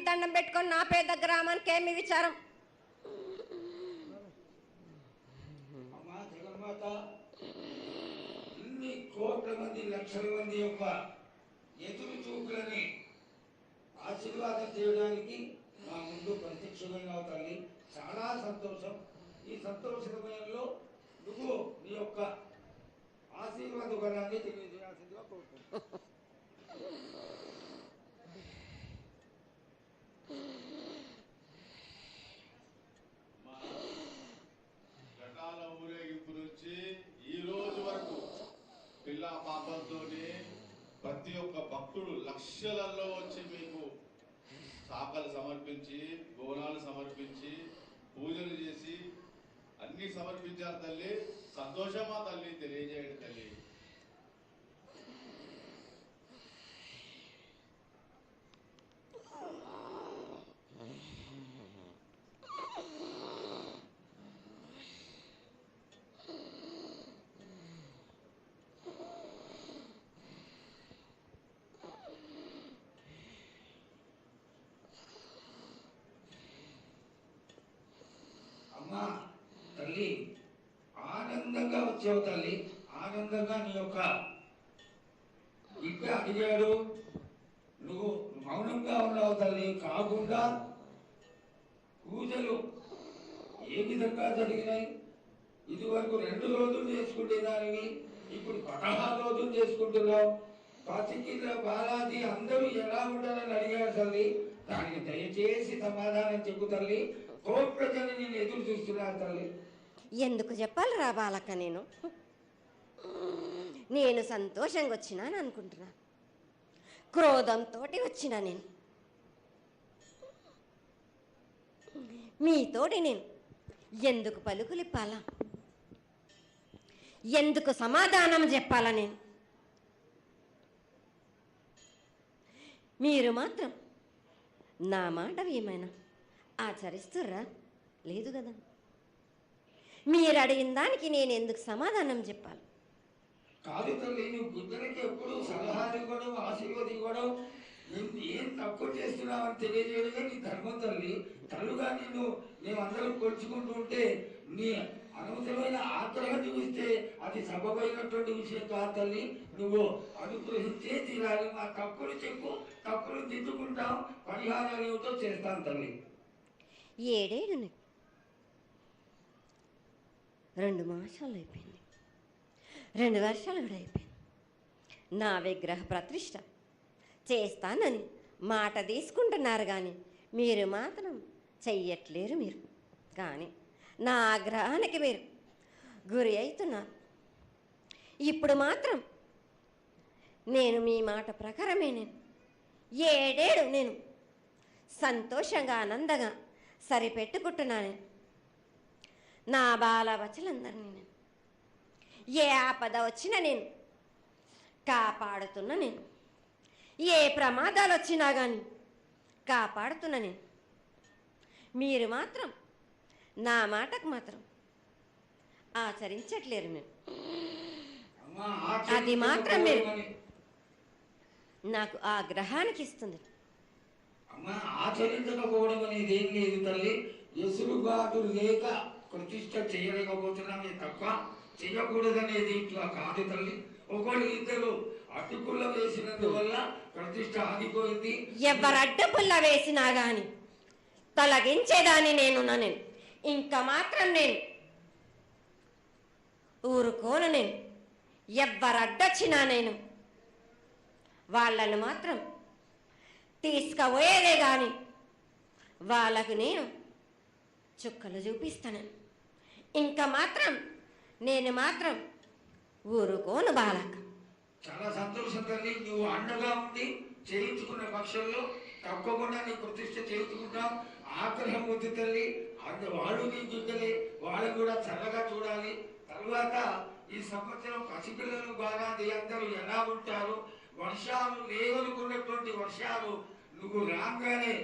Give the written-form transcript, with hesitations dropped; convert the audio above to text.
దండం పెట్టుకొని నా పేద గ్రామానికి ఏమి విచారం? అమ్మా జగన్మాత, ఇన్ని కోట్ల మంది లక్షల మంది యొక్క ఎదురు చూపులని ఆశీర్వాదం చేయడానికి మా ముందు ప్రత్యక్షమైన తల్లి, చాలా సంతోషం. ఈ సంతోష సమయంలో నువ్వు నీ యొక్క ఆశీర్వాద గుణాన్ని తెలియజేయాల్సిందిగా కోరుకుంటున్నాను. ఘటాల ఊరేగింపు నుంచి ఈ రోజు వరకు పిల్ల పాపంతోనే ప్రతి ఒక్క భక్తుడు లక్షలలో వచ్చి మీకు శాఖలు సమర్పించి, బోనాలు సమర్పించి, పూజలు చేసి అన్ని సమర్పించారు తల్లి. సంతోషమా తల్లి? తెలియజేయండి తల్లి. అమ్మా తల్లి, ఆనందంగా వచ్చావు తల్లి. ఆనందంగా నీ యొక్క బిడ్డ అడిగాడు, నువ్వు మౌనంగా ఉన్నావు తల్లి. కాకుండా పూజలు ఏ విధంగా జరిగినాయి? ఇదివరకు 2 రోజులు చేసుకునే దానివి, ఇప్పుడు 16 రోజులు చేసుకుంటున్నావు. పసికిల బాలాజీ అందరూ ఎలా ఉండాలని అడిగారు తల్లి. దానికి దయచేసి సమాధానం చెప్పు తల్లి. కోట్ల జనం నేను ఎదురు చూస్తున్నారు తల్లి. ఎందుకు చెప్పాలిరా బాలక్క? నేను సంతోషంగా వచ్చినాను అనుకుంటున్నా, క్రోధంతో వచ్చినా నేను. మీతోటి నేను ఎందుకు పలుకులిప్పాలా? ఎందుకు సమాధానం చెప్పాలా? నేను మీరు మాత్రం నా మాట ఏమైనా ఆచరిస్తుర్రా? లేదు కదా. మీరు అడిగిన దానికి నేను ఎందుకు సమాధానం చెప్పాలి? కాదు తల్లి, నువ్వు బుద్ధునికి ఎప్పుడు సలహాలు ఇవ్వడం, ఆశీర్వాదం ఇవ్వడం, నేను ఏం తక్కువ చేస్తున్నావని తెలియజేయడమే నీ ధర్మం తల్లి. తల్లుగా మేమందరం కొలుచుకుంటూ ఉంటే నీ అనవసరమైన ఆగ్రహం చూపిస్తే అది సబబైనటువంటి విషయం కాదు తల్లి. నువ్వు అనుగ్రహించే తీరాలి. మా తప్పులు చెప్పు, తప్పులు దిద్దుకుంటాం, పరిహారాలు ఏమిటో చేస్తాం తల్లి. 7 ఏళ్ళు 2 మాసాలు అయిపోయింది, 2 వర్షాలు కూడా అయిపోయింది. నా విగ్రహ ప్రతిష్ట చేస్తానని మాట తీసుకుంటున్నారు కానీ మీరు మాత్రం చెయ్యట్లేరు. మీరు కానీ నా ఆగ్రహానికి మీరు గురి అవుతున్నారు. ఇప్పుడు మాత్రం నేను మీ మాట ప్రకారమే నేను 7 ఏళ్ళు నేను సంతోషంగా ఆనందంగా సరిపెట్టుకుంటున్నాను. నా బాల బచ్చలందరినీ నేను ఏ ఆపద వచ్చినా నేను కాపాడుతున్నా. నేను ఏ ప్రమాదాలు వచ్చినా కానీ కాపాడుతున్నా నేను. మీరు మాత్రం నా మాటకు మాత్రం ఆచరించట్లేరు. మీరు అది మాత్రం మీరు నాకు ఆ గ్రహానికి ఇస్తుంది. అమ్మా, ఆచరించకపోవడం అనేది ఏం లేదు తల్లి. ఎసురుబాటు లేక ప్రతిష్ట చేయలేకపోతున్నామే తప్ప చేయకూడదనేది ఇట్లా కాదు తల్లి. ఒకళ్ళు ఇద్దరు అడ్డుపుల్ల వేసినందువల్ల ప్రతిష్ట ఆగిపోయింది. ఎవరు అడ్డుపుల్ల వేసినా గాని తొలగించేదాన్ని నేను. ఇంకా మాత్రం నేను ఊరుకోను. నేను ఎవరు అడ్డొచ్చినా నేను వాళ్ళను మాత్రం తీసుకుపోయేదే కానీ వాళ్ళకు నేను చుక్కలు చూపిస్తాను. ఇంకా మాత్రం నేను మాత్రం ఊరుకోను బాలక. చాలా సంతోషం తల్లి. నువ్వు అండగా ఉండి చేయించుకున్న పక్షంలో తప్పకుండా నీ ప్రతిష్ట చేయించుకుంటాం. ఆగ్రహం వద్దు తల్లి. వాళ్ళు నీ బిడ్డలే, వాళ్ళు కూడా చల్లగా చూడాలి. తర్వాత ఈ సంవత్సరం పసిపిల్లలు బాగా అందరూ ఎలా ఉంటారు? వర్షాలు లేవనుకున్నటువంటి వర్షాలు నువ్వు రాగానే